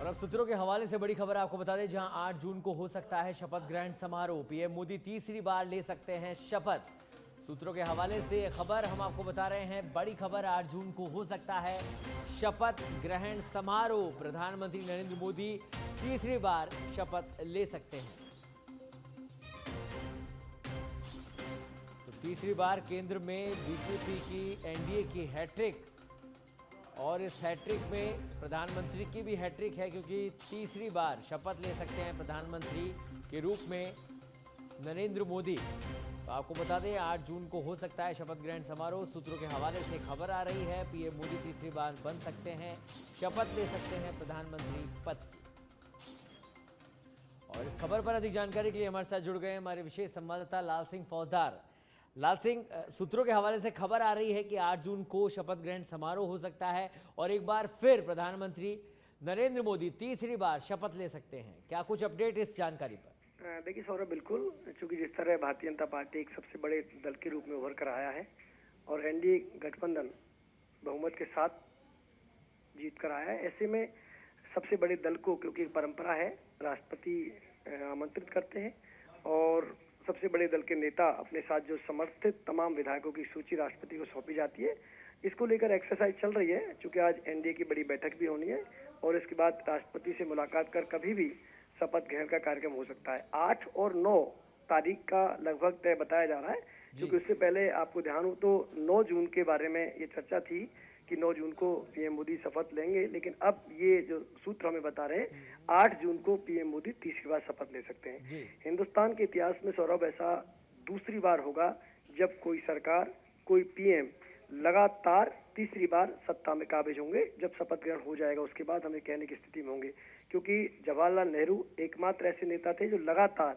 और अब सूत्रों के हवाले से बड़ी खबर आपको बता दें, जहां 8 जून को हो सकता है शपथ ग्रहण समारोह। पीएम मोदी तीसरी बार ले सकते हैं शपथ। सूत्रों के हवाले से खबर हम आपको बता रहे हैं, बड़ी खबर, 8 जून को हो सकता है शपथ ग्रहण समारोह। प्रधानमंत्री नरेंद्र मोदी तीसरी बार शपथ ले सकते हैं। तो तीसरी बार केंद्र में बीजेपी की एनडीए की हैट्रिक, और इस हैट्रिक में प्रधानमंत्री की भी हैट्रिक है, क्योंकि तीसरी बार शपथ ले सकते हैं प्रधानमंत्री के रूप में नरेंद्र मोदी। तो आपको बता दें, 8 जून को हो सकता है शपथ ग्रहण समारोह। सूत्रों के हवाले से खबर आ रही है, पीएम मोदी तीसरी बार बन सकते हैं, शपथ ले सकते हैं प्रधानमंत्री पद की। और इस खबर पर अधिक जानकारी के लिए हमारे साथ जुड़ गए हमारे विशेष संवाददाता लाल सिंह फौजदार। लाल सिंह, सूत्रों के हवाले से खबर आ रही है कि 8 जून को शपथ ग्रहण समारोह हो सकता है और एक बार फिर प्रधानमंत्री नरेंद्र मोदी तीसरी बार शपथ ले सकते हैं। क्या कुछ अपडेट इस जानकारी पर? देखिए सौरभ, बिल्कुल, चूंकि जिस तरह भारतीय जनता पार्टी एक सबसे बड़े दल के रूप में उभर कर आया है और एनडीए गठबंधन बहुमत के साथ जीत कर आया है, ऐसे में सबसे बड़े दल को, क्योंकि एक परंपरा है, राष्ट्रपति आमंत्रित करते हैं और सबसे बड़े दल के नेता अपने साथ जो समर्थित तमाम विधायकों की सूची राष्ट्रपति को सौंपी जाती है। इसको लेकर एक्सरसाइज चल रही है, चूंकि आज एनडीए की बड़ी बैठक भी होनी है और इसके बाद राष्ट्रपति से मुलाकात कर कभी भी शपथ ग्रहण का कार्यक्रम हो सकता है। 8 और 9 तारीख का लगभग तय बताया जा रहा है, क्योंकि उससे पहले आपको ध्यान हो तो 9 जून के बारे में ये चर्चा थी कि 9 जून को पीएम मोदी शपथ लेंगे, लेकिन अब ये जो सूत्र हमें बता रहे हैं, 8 जून को पीएम मोदी तीसरी बार शपथ ले सकते हैं। हिंदुस्तान के इतिहास में सौरभ ऐसा दूसरी बार होगा जब कोई सरकार, कोई पीएम लगातार तीसरी बार सत्ता में काबिज होंगे। जब शपथ ग्रहण हो जाएगा उसके बाद हमें कहने की स्थिति में होंगे, क्योंकि जवाहरलाल नेहरू एकमात्र ऐसे नेता थे जो लगातार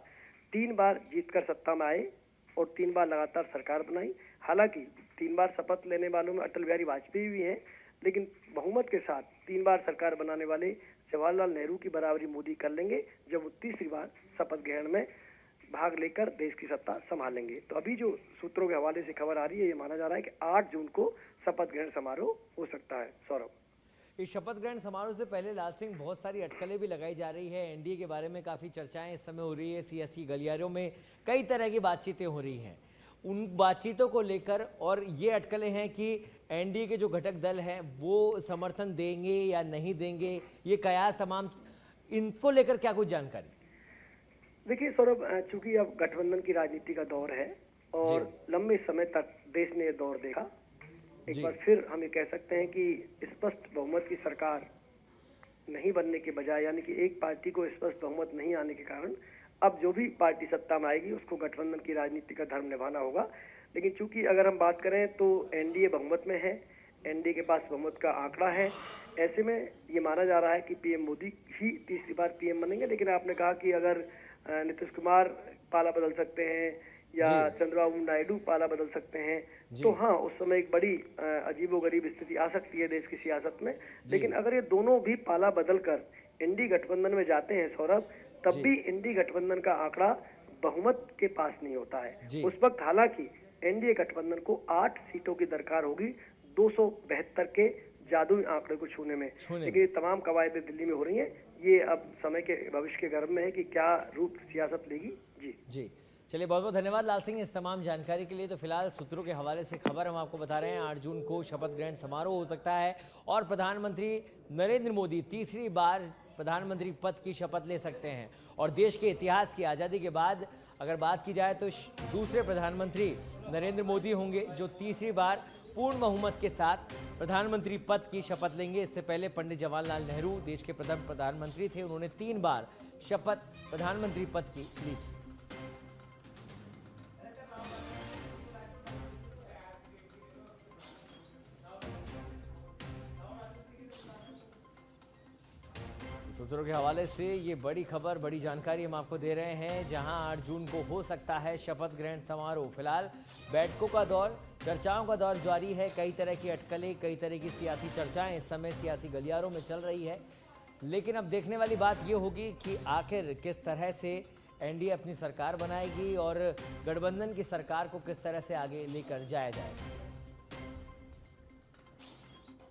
3 बार जीतकर सत्ता में आए और 3 बार लगातार सरकार बनाई। हालांकि 3 बार शपथ लेने वालों में अटल बिहारी वाजपेयी भी हैं, लेकिन बहुमत के साथ 3 बार सरकार बनाने वाले जवाहरलाल नेहरू की बराबरी मोदी कर लेंगे जब वो तीसरी बार शपथ ग्रहण में भाग लेकर देश की सत्ता संभालेंगे। तो अभी जो सूत्रों के हवाले से खबर आ रही है, ये माना जा रहा है कि 8 जून को शपथ ग्रहण समारोह हो सकता है। सौरभ, इस शपथ ग्रहण समारोह से पहले लाल सिंह, बहुत सारी अटकलें भी लगाई जा रही है। एनडीए के बारे में काफ़ी चर्चाएं इस समय हो रही है, सियासी गलियारों में कई तरह की बातचीतें हो रही हैं। उन बातचीतों को लेकर और ये अटकलें हैं कि एनडीए के जो घटक दल हैं वो समर्थन देंगे या नहीं देंगे, ये कयास तमाम, इनको लेकर क्या कुछ जानकारी? देखिए सौरभ, चूंकि अब गठबंधन की राजनीति का दौर है और लंबे समय तक देश ने यह दौर देखा, एक बार फिर हम ये कह सकते हैं कि स्पष्ट बहुमत की सरकार नहीं बनने के बजाय, यानी कि एक पार्टी को स्पष्ट बहुमत नहीं आने के कारण अब जो भी पार्टी सत्ता में आएगी उसको गठबंधन की राजनीति का धर्म निभाना होगा। लेकिन चूंकि अगर हम बात करें तो एनडीए बहुमत में है, एनडीए के पास बहुमत का आंकड़ा है, ऐसे में ये माना जा रहा है कि पीएम मोदी ही तीसरी बार पीएम बनेंगे। लेकिन आपने कहा कि अगर नीतीश कुमार पाला बदल सकते हैं या चंद्रबाबू नायडू पाला बदल सकते हैं, तो हाँ, उस समय एक बड़ी अजीबोगरीब स्थिति आ सकती है देश की सियासत में। लेकिन अगर ये दोनों भी पाला बदलकर इंडी गठबंधन में जाते हैं सौरभ, तब भी इंडी गठबंधन का आंकड़ा बहुमत के पास नहीं होता है। उस वक्त हालांकि एनडीए गठबंधन को 8 सीटों की दरकार होगी 272 के जादुई आंकड़े को छूने में। लेकिन तमाम कवायदें दिल्ली में हो रही हैं, ये अब समय के भविष्य के गर्भ में है कि क्या रूप सियासत लेगी। जी चलिए, बहुत बहुत धन्यवाद लाल सिंह इस तमाम जानकारी के लिए। तो फिलहाल सूत्रों के हवाले से खबर हम आपको बता रहे हैं, 8 जून को शपथ ग्रहण समारोह हो सकता है और प्रधानमंत्री नरेंद्र मोदी तीसरी बार प्रधानमंत्री पद की शपथ ले सकते हैं। और देश के इतिहास की आज़ादी के बाद अगर बात की जाए तो दूसरे प्रधानमंत्री नरेंद्र मोदी होंगे जो तीसरी बार पूर्ण बहुमत के साथ प्रधानमंत्री पद की शपथ लेंगे। इससे पहले पंडित जवाहरलाल नेहरू देश के प्रथम प्रधानमंत्री थे, उन्होंने 3 बार शपथ प्रधानमंत्री पद की ली थी। सूत्रों के हवाले से ये बड़ी खबर, बड़ी जानकारी हम आपको दे रहे हैं, जहां 8 जून को हो सकता है शपथ ग्रहण समारोह। फिलहाल बैठकों का दौर, चर्चाओं का दौर जारी है। कई तरह की अटकलें, कई तरह की सियासी चर्चाएं इस समय सियासी गलियारों में चल रही है। लेकिन अब देखने वाली बात ये होगी कि आखिर किस तरह से एनडीए अपनी सरकार बनाएगी और गठबंधन की सरकार को किस तरह से आगे लेकर जाया जाएगा।